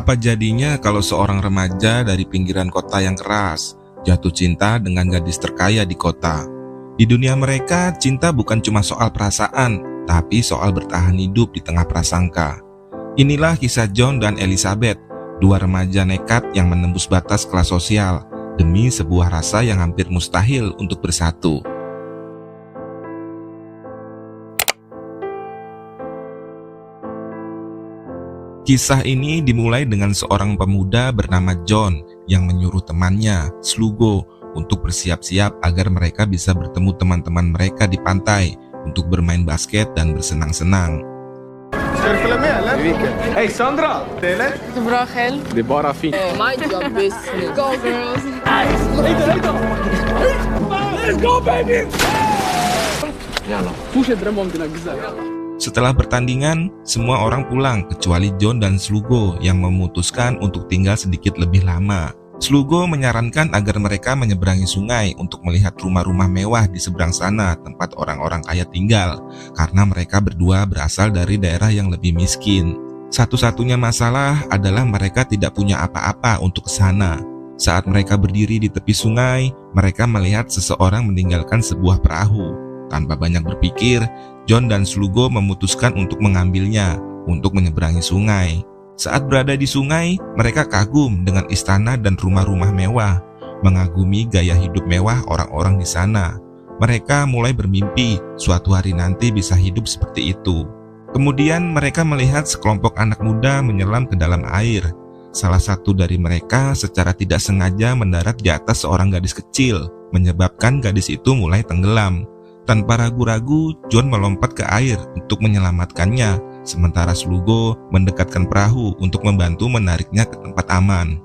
Apa jadinya kalau seorang remaja dari pinggiran kota yang keras jatuh cinta dengan gadis terkaya di kota? Di dunia mereka, cinta bukan cuma soal perasaan, tapi soal bertahan hidup di tengah prasangka. Inilah kisah John dan Elizabeth, dua remaja nekat yang menembus batas kelas sosial demi sebuah rasa yang hampir mustahil untuk bersatu. Kisah ini dimulai dengan seorang pemuda bernama John yang menyuruh temannya, Slugo, untuk bersiap-siap agar mereka bisa bertemu teman-teman mereka di pantai untuk bermain basket dan bersenang-senang. Hey Sandra! Det är bra själv. Det är bara fint. My job is go girls. Let's go baby! Fortsätt drömma om dina guzzar. Setelah pertandingan, semua orang pulang kecuali John dan Slugo yang memutuskan untuk tinggal sedikit lebih lama. Slugo menyarankan agar mereka menyeberangi sungai untuk melihat rumah-rumah mewah di seberang sana tempat orang-orang kaya tinggal, karena mereka berdua berasal dari daerah yang lebih miskin. Satu-satunya masalah adalah mereka tidak punya apa-apa untuk ke sana. Saat mereka berdiri di tepi sungai, mereka melihat seseorang meninggalkan sebuah perahu. Tanpa banyak berpikir, John dan Slugo memutuskan untuk mengambilnya untuk menyeberangi sungai. Saat berada di sungai, mereka kagum dengan istana dan rumah-rumah mewah, mengagumi gaya hidup mewah orang-orang di sana. Mereka mulai bermimpi suatu hari nanti bisa hidup seperti itu. Kemudian mereka melihat sekelompok anak muda menyelam ke dalam air. Salah satu dari mereka secara tidak sengaja mendarat di atas seorang gadis kecil, menyebabkan gadis itu mulai tenggelam. Tanpa ragu-ragu, John melompat ke air untuk menyelamatkannya, sementara Slugo mendekatkan perahu untuk membantu menariknya ke tempat aman.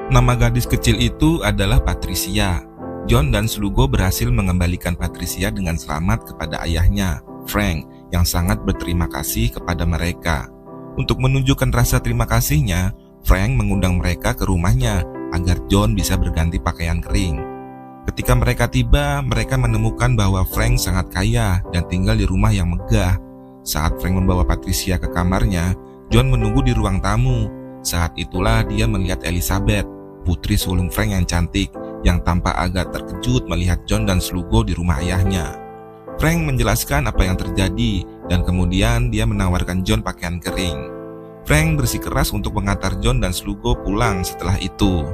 Nama gadis kecil itu adalah Patricia. John dan Slugo berhasil mengembalikan Patricia dengan selamat kepada ayahnya, Frank, yang sangat berterima kasih kepada mereka. Untuk menunjukkan rasa terima kasihnya, Frank mengundang mereka ke rumahnya agar John bisa berganti pakaian kering. Ketika mereka tiba, mereka menemukan bahwa Frank sangat kaya dan tinggal di rumah yang megah. Saat Frank membawa Patricia ke kamarnya, John menunggu di ruang tamu. Saat itulah dia melihat Elizabeth, putri sulung Frank yang cantik, yang tampak agak terkejut melihat John dan Slugo di rumah ayahnya. Frank menjelaskan apa yang terjadi dan kemudian dia menawarkan John pakaian kering. Frank bersikeras untuk mengantar John dan Slugo pulang setelah itu.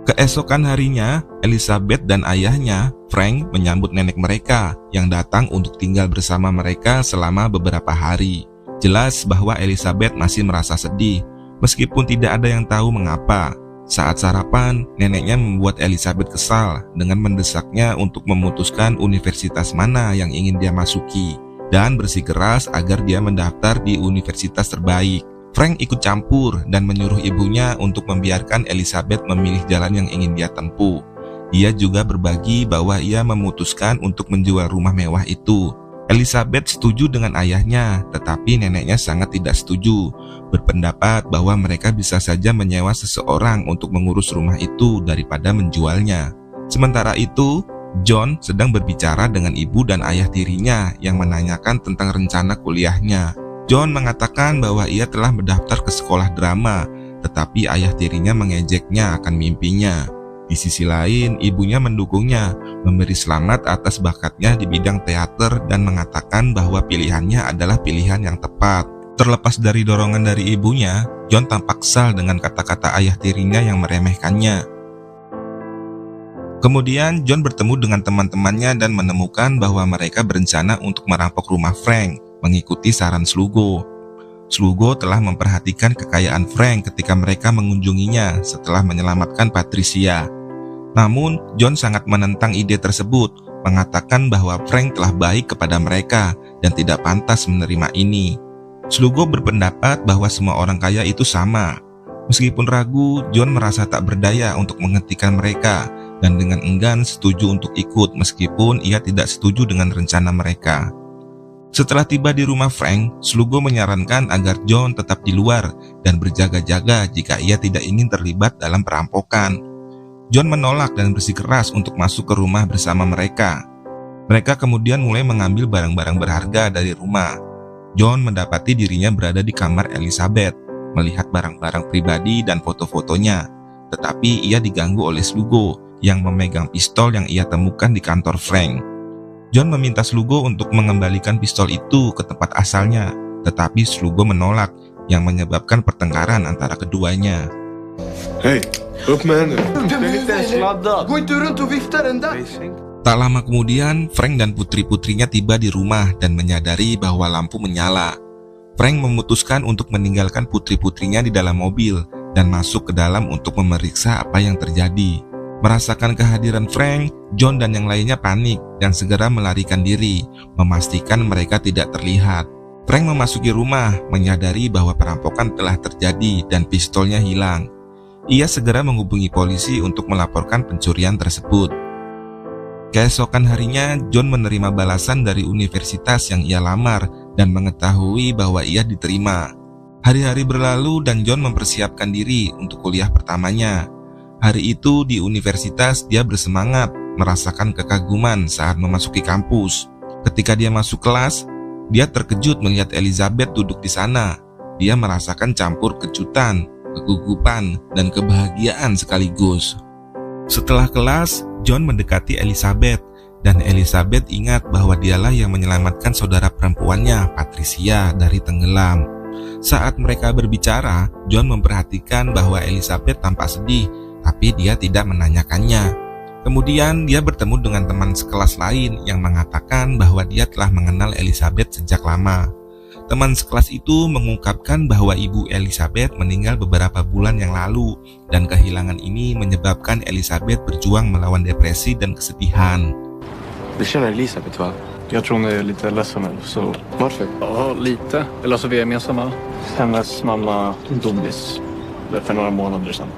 Keesokan harinya, Elizabeth dan ayahnya, Frank, menyambut nenek mereka yang datang untuk tinggal bersama mereka selama beberapa hari. Jelas bahwa Elizabeth masih merasa sedih, meskipun tidak ada yang tahu mengapa. Saat sarapan, neneknya membuat Elizabeth kesal dengan mendesaknya untuk memutuskan universitas mana yang ingin dia masuki dan bersikeras agar dia mendaftar di universitas terbaik. Frank ikut campur dan menyuruh ibunya untuk membiarkan Elizabeth memilih jalan yang ingin dia tempuh. Dia juga berbagi bahwa ia memutuskan untuk menjual rumah mewah itu. Elizabeth setuju dengan ayahnya, tetapi neneknya sangat tidak setuju, berpendapat bahwa mereka bisa saja menyewa seseorang untuk mengurus rumah itu daripada menjualnya. Sementara itu, John sedang berbicara dengan ibu dan ayah tirinya yang menanyakan tentang rencana kuliahnya. John mengatakan bahwa ia telah mendaftar ke sekolah drama, tetapi ayah tirinya mengejeknya akan mimpinya. Di sisi lain, ibunya mendukungnya, memberi selamat atas bakatnya di bidang teater dan mengatakan bahwa pilihannya adalah pilihan yang tepat. Terlepas dari dorongan dari ibunya, John tampak kesal dengan kata-kata ayah tirinya yang meremehkannya. Kemudian John bertemu dengan teman-temannya dan menemukan bahwa mereka berencana untuk merampok rumah Frank, mengikuti saran Slugo. Slugo telah memperhatikan kekayaan Frank ketika mereka mengunjunginya setelah menyelamatkan Patricia. Namun, John sangat menentang ide tersebut, mengatakan bahwa Frank telah baik kepada mereka dan tidak pantas menerima ini. Slugo berpendapat bahwa semua orang kaya itu sama. Meskipun ragu, John merasa tak berdaya untuk menghentikan mereka dan dengan enggan setuju untuk ikut meskipun ia tidak setuju dengan rencana mereka. Setelah tiba di rumah Frank, Slugo menyarankan agar John tetap di luar dan berjaga-jaga jika ia tidak ingin terlibat dalam perampokan. John menolak dan bersikeras untuk masuk ke rumah bersama mereka. Mereka kemudian mulai mengambil barang-barang berharga dari rumah. John mendapati dirinya berada di kamar Elizabeth, melihat barang-barang pribadi dan foto-fotonya. Tetapi ia diganggu oleh Slugo yang memegang pistol yang ia temukan di kantor Frank. John meminta Slugo untuk mengembalikan pistol itu ke tempat asalnya, tetapi Slugo menolak yang menyebabkan pertengkaran antara keduanya. Hej, upp med henne. Den är inte ens laddad. Gå inte runt och vifta den där. Tak lama kemudian, Frank dan putri-putrinya tiba di rumah dan menyadari bahwa lampu menyala. Frank memutuskan untuk meninggalkan putri-putrinya di dalam mobil dan masuk ke dalam untuk memeriksa apa yang terjadi. Merasakan kehadiran Frank, John dan yang lainnya panik dan segera melarikan diri, memastikan mereka tidak terlihat. Frank memasuki rumah, menyadari bahwa perampokan telah terjadi dan pistolnya hilang. Ia segera menghubungi polisi untuk melaporkan pencurian tersebut. Keesokan harinya, John menerima balasan dari universitas yang ia lamar dan mengetahui bahwa ia diterima. Hari-hari berlalu dan John mempersiapkan diri untuk kuliah pertamanya. Hari itu di universitas dia bersemangat, merasakan kekaguman saat memasuki kampus. Ketika dia masuk kelas, dia terkejut melihat Elizabeth duduk di sana. Dia merasakan campur kejutan, kegugupan, dan kebahagiaan sekaligus. Setelah kelas, John mendekati Elizabeth, dan Elizabeth ingat bahwa dialah yang menyelamatkan saudara perempuannya, Patricia, dari tenggelam. Saat mereka berbicara, John memperhatikan bahwa Elizabeth tampak sedih, tapi dia tidak menanyakannya. Kemudian dia bertemu dengan teman sekelas lain yang mengatakan bahwa dia telah mengenal Elizabeth sejak lama. Teman sekelas itu mengungkapkan bahwa ibu Elizabeth meninggal beberapa bulan yang lalu dan kehilangan ini menyebabkan Elizabeth berjuang melawan depresi dan kesedihan. Du känner Elisabeth, va? Jag tror hon är lite ledsen nu, så... Varför? Ja, lite. Eller så vi är gemensamma. Hennes mamma dog för några månader sedan.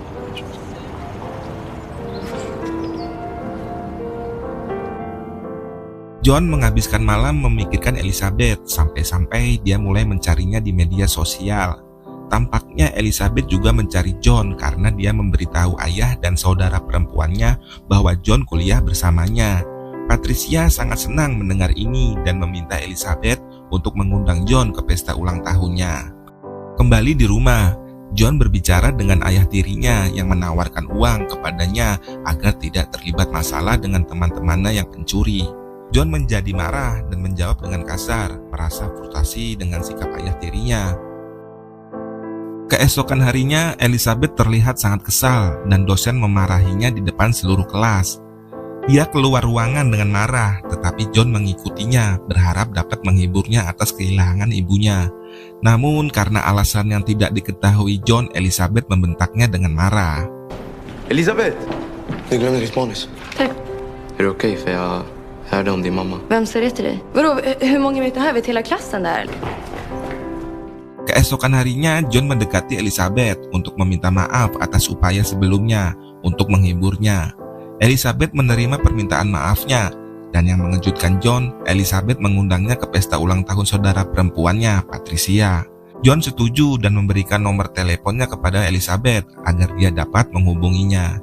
John menghabiskan malam memikirkan Elizabeth sampai-sampai dia mulai mencarinya di media sosial. Tampaknya Elizabeth juga mencari John karena dia memberitahu ayah dan saudara perempuannya bahwa John kuliah bersamanya. Patricia sangat senang mendengar ini dan meminta Elizabeth untuk mengundang John ke pesta ulang tahunnya. Kembali di rumah, John berbicara dengan ayah tirinya yang menawarkan uang kepadanya agar tidak terlibat masalah dengan teman-temannya yang pencuri. John menjadi marah dan menjawab dengan kasar, merasa frustasi dengan sikap ayah tirinya. Keesokan harinya, Elizabeth terlihat sangat kesal dan dosen memarahinya di depan seluruh kelas. Dia keluar ruangan dengan marah, tetapi John mengikutinya, berharap dapat menghiburnya atas kehilangan ibunya. Namun karena alasan yang tidak diketahui John, Elizabeth membentaknya dengan marah. Elisabeth! Du glömde ditt manus. Tack. Är det okej för jag hörde om din mamma? Vem sa det till dig? Vadå, hur många vet det här? Vet hela klassen där? Keesokan harinya, John mendekati Elizabeth untuk meminta maaf atas upaya sebelumnya untuk menghiburnya. Elizabeth menerima permintaan maafnya, dan yang mengejutkan John, Elizabeth mengundangnya ke pesta ulang tahun saudara perempuannya, Patricia. John setuju dan memberikan nomor teleponnya kepada Elizabeth agar dia dapat menghubunginya.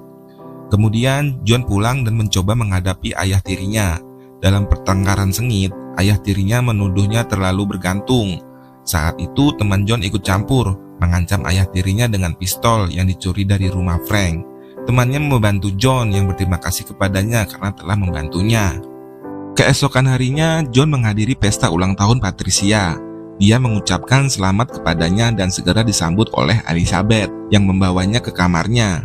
Kemudian, John pulang dan mencoba menghadapi ayah tirinya. Dalam pertengkaran sengit, ayah tirinya menuduhnya terlalu bergantung. Saat itu teman John ikut campur, mengancam ayah tirinya dengan pistol yang dicuri dari rumah Frank. Temannya membantu John yang berterima kasih kepadanya karena telah membantunya. Keesokan harinya, John menghadiri pesta ulang tahun Patricia. Dia mengucapkan selamat kepadanya dan segera disambut oleh Elizabeth yang membawanya ke kamarnya.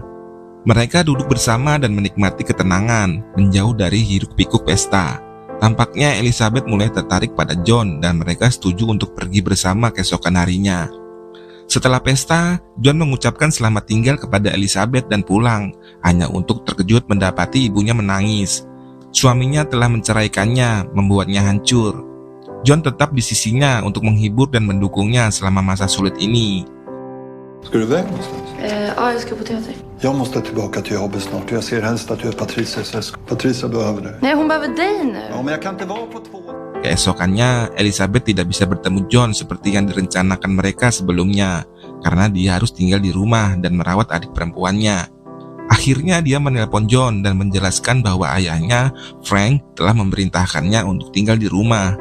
Mereka duduk bersama dan menikmati ketenangan, menjauh dari hiruk-pikuk pesta. Tampaknya Elizabeth mulai tertarik pada John dan mereka setuju untuk pergi bersama keesokan harinya. Setelah pesta, John mengucapkan selamat tinggal kepada Elizabeth dan pulang, hanya untuk terkejut mendapati ibunya menangis. Suaminya telah menceraikannya, membuatnya hancur. John tetap di sisinya untuk menghibur dan mendukungnya selama masa sulit ini. Ska du iväg någonstans? Ja, jag ska på teater. Jag måste tillbaka till jobbet snart. Jag ser helst att du är Patricias häst. Patricia behöver dig. Nej, hon behöver dig nu. Ja, men jag kan inte vara på 2. Keesokannya, Elizabeth tidak bisa bertemu John seperti yang direncanakan mereka sebelumnya, karena dia harus tinggal di rumah dan merawat adik perempuannya. Akhirnya dia menelpon John dan menjelaskan bahwa ayahnya, Frank, telah memerintahkannya untuk tinggal di rumah.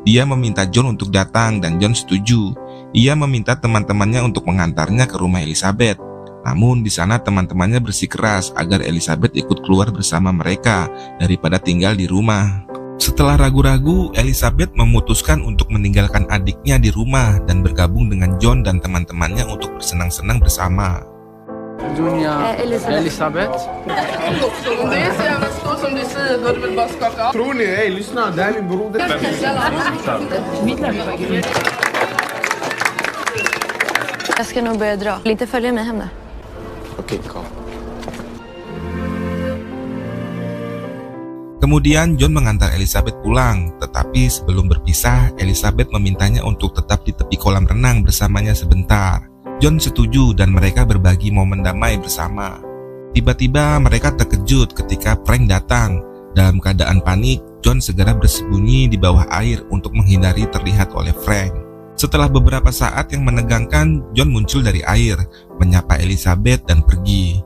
Dia meminta John untuk datang dan John setuju. Ia meminta teman-temannya untuk mengantarnya ke rumah Elizabeth. Namun di sana teman-temannya bersikeras agar Elizabeth ikut keluar bersama mereka daripada tinggal di rumah. Setelah ragu-ragu, Elizabeth memutuskan untuk meninggalkan adiknya di rumah dan bergabung dengan John dan teman-temannya untuk bersenang-senang bersama. Dunja Elisabeth. Om det är så jävla stort som du säger, då är det väl bara att skaka av. Tror ni? Hej, lyssna. Det här är min broder. Jag ska nog börja dra. Vill inte följa mig hem då? Okej, kom. Kemudian John mengantar Elizabeth pulang, tetapi sebelum berpisah, Elizabeth memintanya untuk tetap di tepi kolam renang bersamanya sebentar. John setuju dan mereka berbagi momen damai bersama. Tiba-tiba mereka terkejut ketika Frank datang. Dalam keadaan panik, John segera bersembunyi di bawah air untuk menghindari terlihat oleh Frank. Setelah beberapa saat yang menegangkan, John muncul dari air, menyapa Elizabeth dan pergi.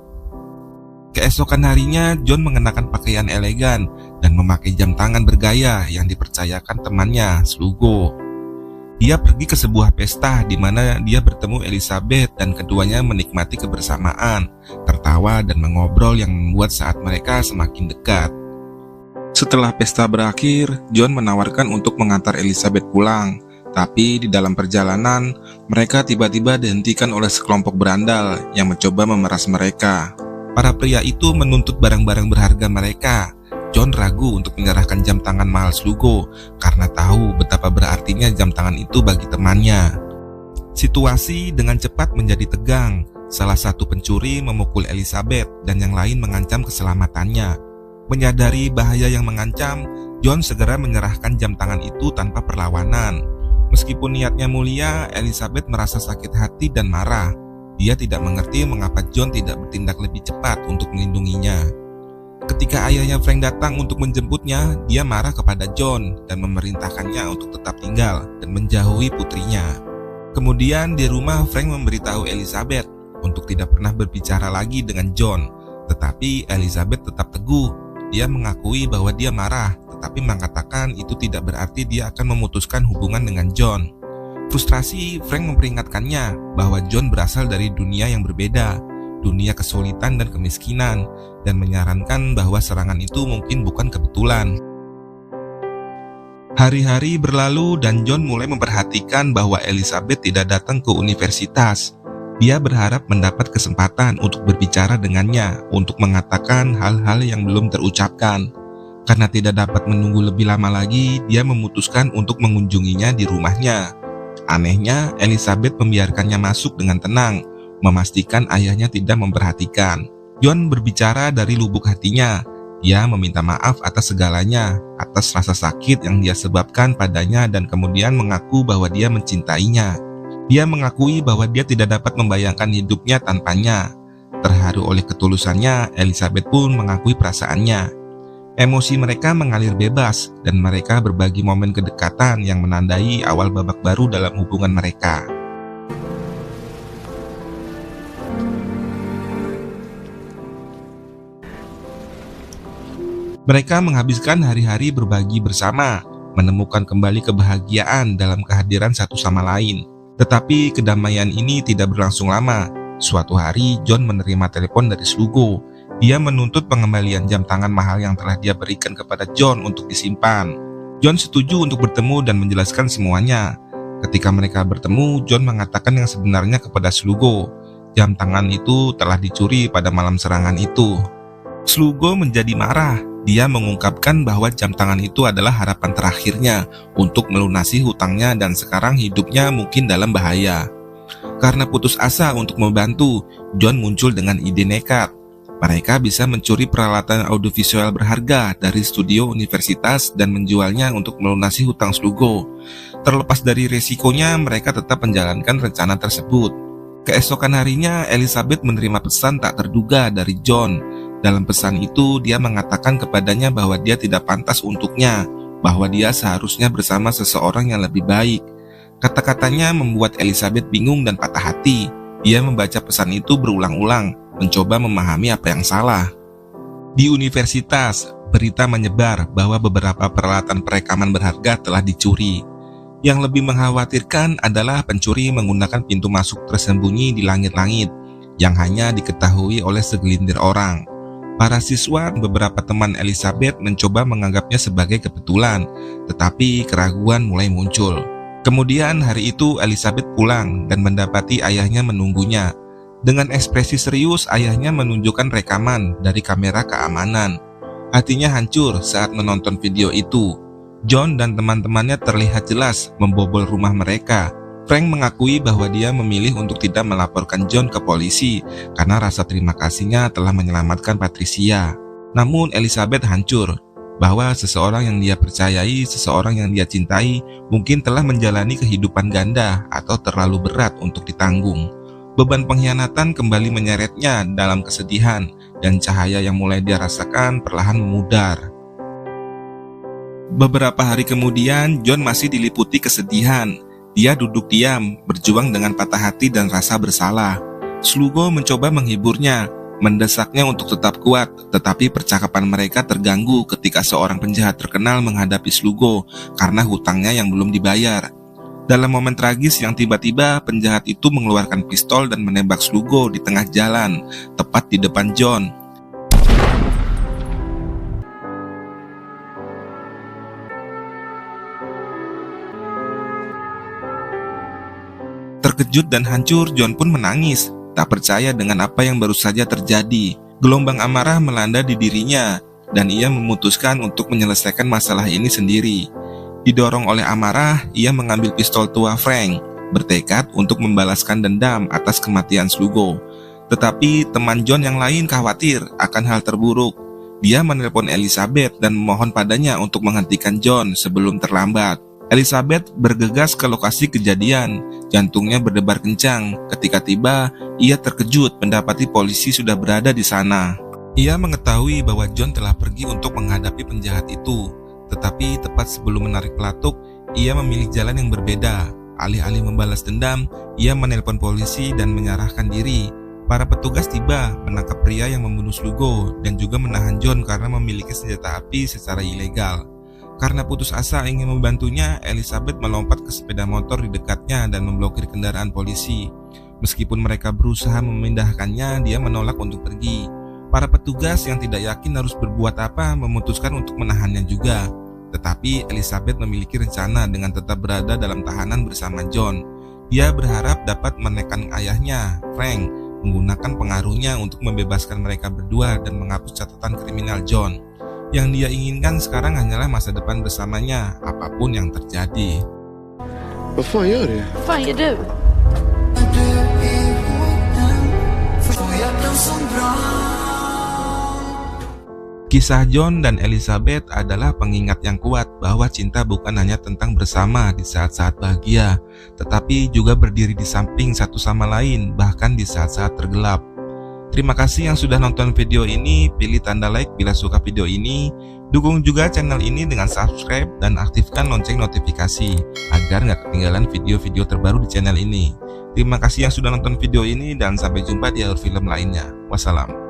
Keesokan harinya, John mengenakan pakaian elegan dan memakai jam tangan bergaya yang dipercayakan temannya, Slugo. Dia pergi ke sebuah pesta di mana dia bertemu Elizabeth dan keduanya menikmati kebersamaan, tertawa dan mengobrol yang membuat saat mereka semakin dekat. Setelah pesta berakhir, John menawarkan untuk mengantar Elizabeth pulang. Tapi di dalam perjalanan, mereka tiba-tiba dihentikan oleh sekelompok berandal yang mencoba memeras mereka. Para pria itu menuntut barang-barang berharga mereka. John ragu untuk menyerahkan jam tangan mahal Slugo karena tahu betapa berartinya jam tangan itu bagi temannya. Situasi dengan cepat menjadi tegang. Salah satu pencuri memukul Elizabeth dan yang lain mengancam keselamatannya. Menyadari bahaya yang mengancam, John segera menyerahkan jam tangan itu tanpa perlawanan. Meskipun niatnya mulia, Elizabeth merasa sakit hati dan marah. Dia tidak mengerti mengapa John tidak bertindak lebih cepat untuk melindunginya. Ketika ayahnya Frank datang untuk menjemputnya, dia marah kepada John dan memerintahkannya untuk tetap tinggal dan menjauhi putrinya. Kemudian di rumah, Frank memberitahu Elizabeth untuk tidak pernah berbicara lagi dengan John. Tetapi Elizabeth tetap teguh. Dia mengakui bahwa dia marah, tetapi mengatakan itu tidak berarti dia akan memutuskan hubungan dengan John. Frustrasi, Frank memperingatkannya bahwa John berasal dari dunia yang berbeda, dunia kesulitan dan kemiskinan, dan menyarankan bahwa serangan itu mungkin bukan kebetulan. Hari-hari berlalu dan John mulai memperhatikan bahwa Elizabeth tidak datang ke universitas. Dia berharap mendapat kesempatan untuk berbicara dengannya, untuk mengatakan hal-hal yang belum terucapkan. Karena tidak dapat menunggu lebih lama lagi, dia memutuskan untuk mengunjunginya di rumahnya. Anehnya, Elizabeth membiarkannya masuk dengan tenang, memastikan ayahnya tidak memperhatikan. John berbicara dari lubuk hatinya. Dia meminta maaf atas segalanya, atas rasa sakit yang dia sebabkan padanya dan kemudian mengaku bahwa dia mencintainya. Dia mengakui bahwa dia tidak dapat membayangkan hidupnya tanpanya. Terharu oleh ketulusannya, Elizabeth pun mengakui perasaannya. Emosi mereka mengalir bebas dan mereka berbagi momen kedekatan yang menandai awal babak baru dalam hubungan mereka. Mereka menghabiskan hari-hari berbagi bersama, menemukan kembali kebahagiaan dalam kehadiran satu sama lain. Tetapi kedamaian ini tidak berlangsung lama. Suatu hari, John menerima telepon dari Slugo. Dia menuntut pengembalian jam tangan mahal yang telah dia berikan kepada John untuk disimpan. John setuju untuk bertemu dan menjelaskan semuanya. Ketika mereka bertemu, John mengatakan yang sebenarnya kepada Slugo. Jam tangan itu telah dicuri pada malam serangan itu. Slugo menjadi marah. Dia mengungkapkan bahwa jam tangan itu adalah harapan terakhirnya untuk melunasi hutangnya dan sekarang hidupnya mungkin dalam bahaya. Karena putus asa untuk membantu, John muncul dengan ide nekat. Mereka bisa mencuri peralatan audiovisual berharga dari studio universitas dan menjualnya untuk melunasi hutang Slugo. Terlepas dari resikonya, mereka tetap menjalankan rencana tersebut. Keesokan harinya, Elizabeth menerima pesan tak terduga dari John. Dalam pesan itu, dia mengatakan kepadanya bahwa dia tidak pantas untuknya, bahwa dia seharusnya bersama seseorang yang lebih baik. Kata-katanya membuat Elizabeth bingung dan patah hati. Dia membaca pesan itu berulang-ulang, mencoba memahami apa yang salah. Di universitas, berita menyebar bahwa beberapa peralatan perekaman berharga telah dicuri. Yang lebih mengkhawatirkan adalah pencuri menggunakan pintu masuk tersembunyi di langit-langit yang hanya diketahui oleh segelintir orang. Para siswa dan beberapa teman Elizabeth mencoba menganggapnya sebagai kebetulan, tetapi keraguan mulai muncul. Kemudian hari itu Elizabeth pulang dan mendapati ayahnya menunggunya. Dengan ekspresi serius, ayahnya menunjukkan rekaman dari kamera keamanan. Hatinya hancur saat menonton video itu. John dan teman-temannya terlihat jelas membobol rumah mereka. Frank mengakui bahwa dia memilih untuk tidak melaporkan John ke polisi karena rasa terima kasihnya telah menyelamatkan Patricia. Namun Elizabeth hancur bahwa seseorang yang dia percayai, seseorang yang dia cintai mungkin telah menjalani kehidupan ganda atau terlalu berat untuk ditanggung. Beban pengkhianatan kembali menyeretnya dalam kesedihan dan cahaya yang mulai dia rasakan perlahan memudar. Beberapa hari kemudian, John masih diliputi kesedihan. Dia duduk diam, berjuang dengan patah hati dan rasa bersalah. Slugo mencoba menghiburnya, mendesaknya untuk tetap kuat, tetapi percakapan mereka terganggu ketika seorang penjahat terkenal menghadapi Slugo karena hutangnya yang belum dibayar. Dalam momen tragis yang tiba-tiba, penjahat itu mengeluarkan pistol dan menembak Slugo di tengah jalan, tepat di depan John. Terkejut dan hancur, John pun menangis, tak percaya dengan apa yang baru saja terjadi. Gelombang amarah melanda di dirinya, dan ia memutuskan untuk menyelesaikan masalah ini sendiri. Didorong oleh amarah, ia mengambil pistol tua Frank, bertekad untuk membalaskan dendam atas kematian Slugo. Tetapi teman John yang lain khawatir akan hal terburuk. Dia menelpon Elizabeth dan memohon padanya untuk menghentikan John sebelum terlambat. Elizabeth bergegas ke lokasi kejadian, jantungnya berdebar kencang. Ketika tiba, ia terkejut mendapati polisi sudah berada di sana. Ia mengetahui bahwa John telah pergi untuk menghadapi penjahat itu. Tetapi tepat sebelum menarik pelatuk, ia memilih jalan yang berbeda. Alih-alih membalas dendam, ia menelpon polisi dan menyerahkan diri. Para petugas tiba menangkap pria yang membunuh Slugo dan juga menahan John karena memiliki senjata api secara ilegal. Karena putus asa ingin membantunya, Elizabeth melompat ke sepeda motor di dekatnya dan memblokir kendaraan polisi. Meskipun mereka berusaha memindahkannya, dia menolak untuk pergi. Para petugas yang tidak yakin harus berbuat apa memutuskan untuk menahannya juga. Tetapi Elizabeth memiliki rencana dengan tetap berada dalam tahanan bersama John. Dia berharap dapat menekan ayahnya, Frank, menggunakan pengaruhnya untuk membebaskan mereka berdua dan menghapus catatan kriminal John. Yang dia inginkan sekarang hanyalah masa depan bersamanya, apapun yang terjadi. Vad fan gör du? Vad fan gör du? Kisah John dan Elizabeth adalah pengingat yang kuat bahwa cinta bukan hanya tentang bersama di saat-saat bahagia, tetapi juga berdiri di samping satu sama lain, bahkan di saat-saat tergelap. Terima kasih yang sudah nonton video ini. Pilih tanda like bila suka video ini. Dukung juga channel ini dengan subscribe dan aktifkan lonceng notifikasi agar nggak ketinggalan video-video terbaru di channel ini. Terima kasih yang sudah nonton video ini dan sampai jumpa di alur film lainnya. Wassalam.